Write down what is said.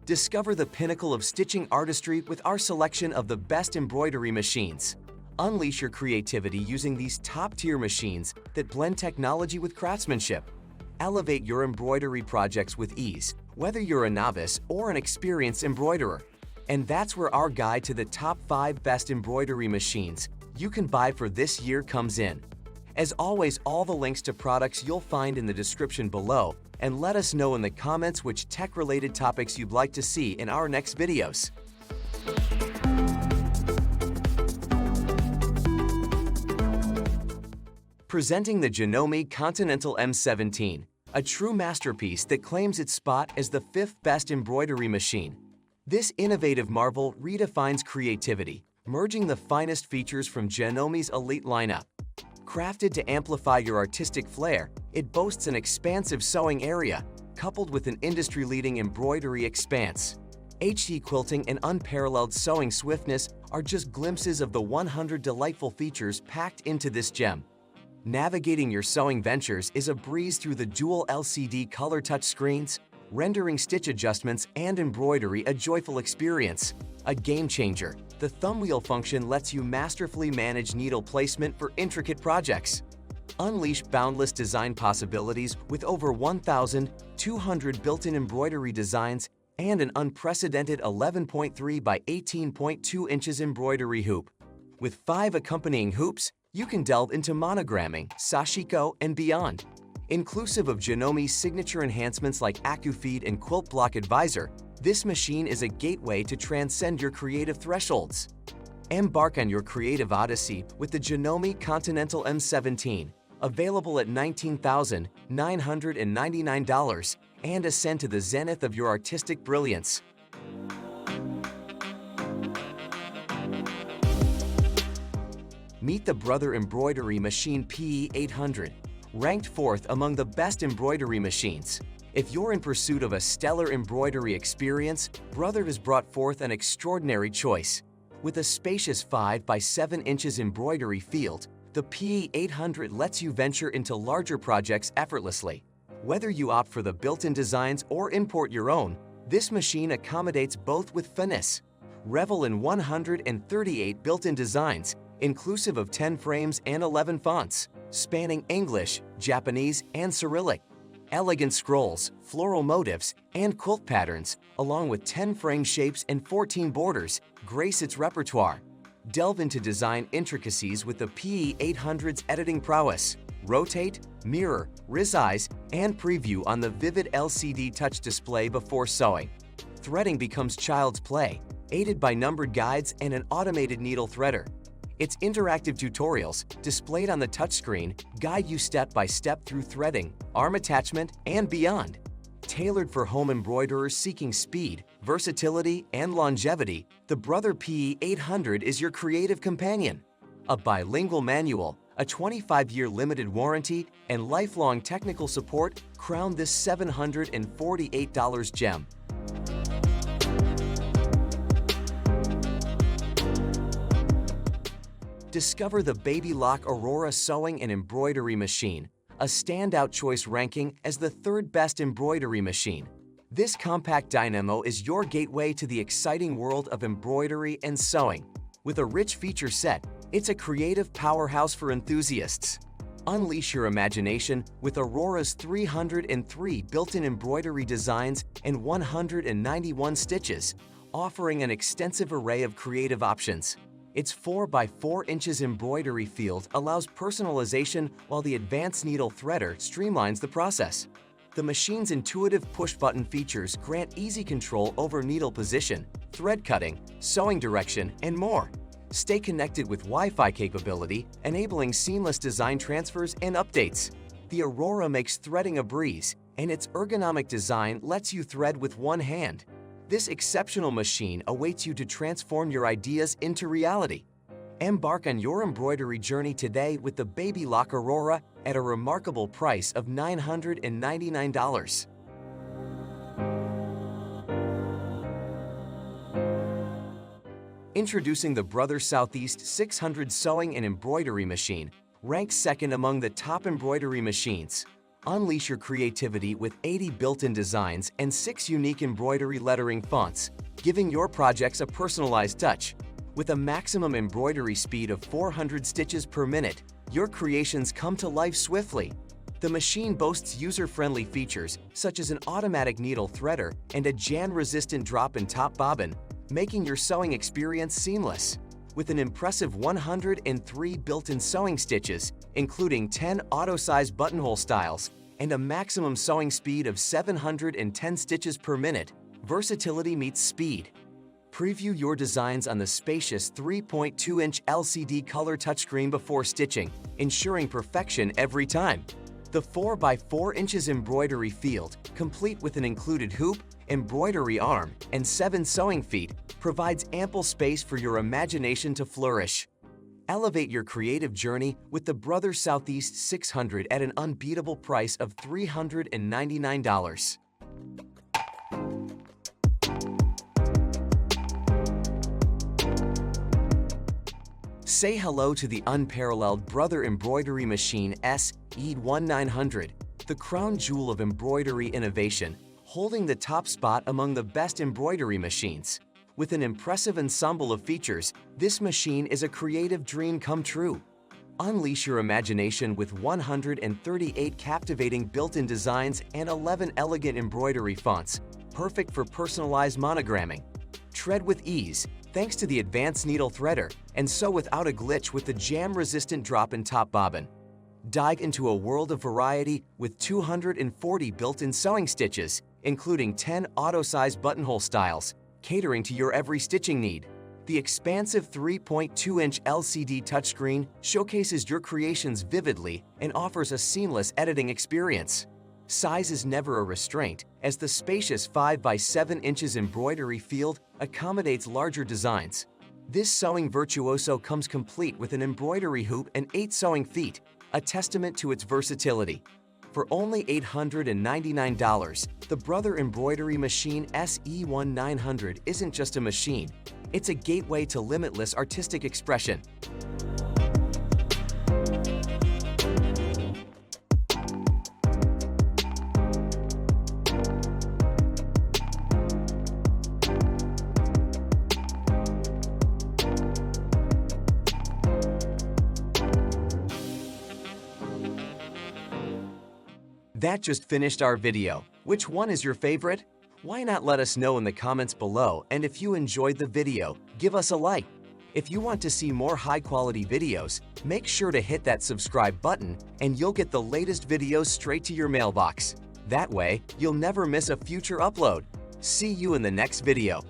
Discover the pinnacle of stitching artistry with our selection of the best embroidery machines. Unleash your creativity using these top-tier machines that blend technology with craftsmanship. Elevate your embroidery projects with ease, whether you're a novice or an experienced embroiderer. And that's where our guide to the top 5 best embroidery machines you can buy for this year comes in. As always, all the links to products you'll find in the description below, and let us know in the comments which tech-related topics you'd like to see in our next videos. Presenting the Janome Continental M17, a true masterpiece that claims its spot as the 5th best embroidery machine. This innovative marvel redefines creativity, merging the finest features from Janome's elite lineup. Crafted to amplify your artistic flair, it boasts an expansive sewing area, coupled with an industry-leading embroidery expanse. HD quilting and unparalleled sewing swiftness are just glimpses of the 100 delightful features packed into this gem. Navigating your sewing ventures is a breeze through the dual LCD color touch screens, rendering stitch adjustments and embroidery a joyful experience. A game changer, the thumb wheel function lets you masterfully manage needle placement for intricate projects. Unleash boundless design possibilities with over 1,200 built-in embroidery designs and an unprecedented 11.3 by 18.2 inches embroidery hoop. With 5 accompanying hoops, you can delve into monogramming, sashiko, and beyond. Inclusive of Janome's signature enhancements like AccuFeed and Quilt Block Advisor, this machine is a gateway to transcend your creative thresholds. Embark on your creative odyssey with the Janome Continental M17, available at $19,999, and ascend to the zenith of your artistic brilliance. Meet the Brother Embroidery Machine PE800, ranked 4th among the best embroidery machines. If you're in pursuit of a stellar embroidery experience, Brother has brought forth an extraordinary choice. With a spacious 5 by 7 inches embroidery field, the PE800 lets you venture into larger projects effortlessly. Whether you opt for the built-in designs or import your own, this machine accommodates both with finesse. Revel in 138 built-in designs, inclusive of 10 frames and 11 fonts, spanning English, Japanese, and Cyrillic. Elegant scrolls, floral motifs, and quilt patterns, along with 10 frame shapes and 14 borders, grace its repertoire. Delve into design intricacies with the PE800's editing prowess. Rotate, mirror, resize, and preview on the vivid LCD touch display before sewing. Threading becomes child's play, aided by numbered guides and an automated needle threader. Its interactive tutorials, displayed on the touchscreen, guide you step by step through threading, arm attachment, and beyond. Tailored for home embroiderers seeking speed, versatility, and longevity, the Brother PE800 is your creative companion. A bilingual manual, a 25-year limited warranty, and lifelong technical support crown this $748 gem. Discover the Babylock Aurora sewing and embroidery machine, a standout choice ranking as the 3rd best embroidery machine. This compact dynamo is your gateway to the exciting world of embroidery and sewing. With a rich feature set, it's a creative powerhouse for enthusiasts. Unleash your imagination with Aurora's 303 built-in embroidery designs and 191 stitches, offering an extensive array of creative options. Its 4 by 4 inches embroidery field allows personalization, while the advanced needle threader streamlines the process. The machine's intuitive push-button features grant easy control over needle position, thread cutting, sewing direction, and more. Stay connected with Wi-Fi capability, enabling seamless design transfers and updates. The Aurora makes threading a breeze, and its ergonomic design lets you thread with one hand. This exceptional machine awaits you to transform your ideas into reality. Embark on your embroidery journey today with the Babylock Aurora at a remarkable price of $999. Introducing the Brother Southeast 600 Sewing and Embroidery Machine, ranked 2nd among the top embroidery machines. Unleash your creativity with 80 built-in designs and 6 unique embroidery lettering fonts, giving your projects a personalized touch. With a maximum embroidery speed of 400 stitches per minute, your creations come to life swiftly. The machine boasts user-friendly features such as an automatic needle threader and a jan-resistant drop and top bobbin, making your sewing experience seamless. With an impressive 103 built-in sewing stitches, including 10 auto-size buttonhole styles, and a maximum sewing speed of 710 stitches per minute, versatility meets speed. Preview your designs on the spacious 3.2-inch LCD color touchscreen before stitching, ensuring perfection every time. The 4x4 inches embroidery field, complete with an included hoop, embroidery arm, and 7 sewing feet, provides ample space for your imagination to flourish. Elevate your creative journey with the Brother Southeast 600 at an unbeatable price of $399. Say hello to the unparalleled Brother Embroidery Machine SE1900, the crown jewel of embroidery innovation, holding the top spot among the best embroidery machines. With an impressive ensemble of features, this machine is a creative dream come true. Unleash your imagination with 138 captivating built-in designs and 11 elegant embroidery fonts, perfect for personalized monogramming. Tread with ease, thanks to the advanced needle threader, and sew without a glitch with the jam-resistant drop and top bobbin. Dive into a world of variety with 240 built-in sewing stitches, including 10 auto-size buttonhole styles, catering to your every stitching need. The expansive 3.2-inch LCD touchscreen showcases your creations vividly and offers a seamless editing experience. Size is never a restraint, as the spacious 5x7 inches embroidery field accommodates larger designs. This sewing virtuoso comes complete with an embroidery hoop and 8 sewing feet, a testament to its versatility. For only $899, the Brother Embroidery Machine SE1900 isn't just a machine, it's a gateway to limitless artistic expression. That just finished our video. Which one is your favorite? Why not let us know in the comments below, and if you enjoyed the video, give us a like. If you want to see more high-quality videos, make sure to hit that subscribe button and you'll get the latest videos straight to your mailbox. That way, you'll never miss a future upload. See you in the next video.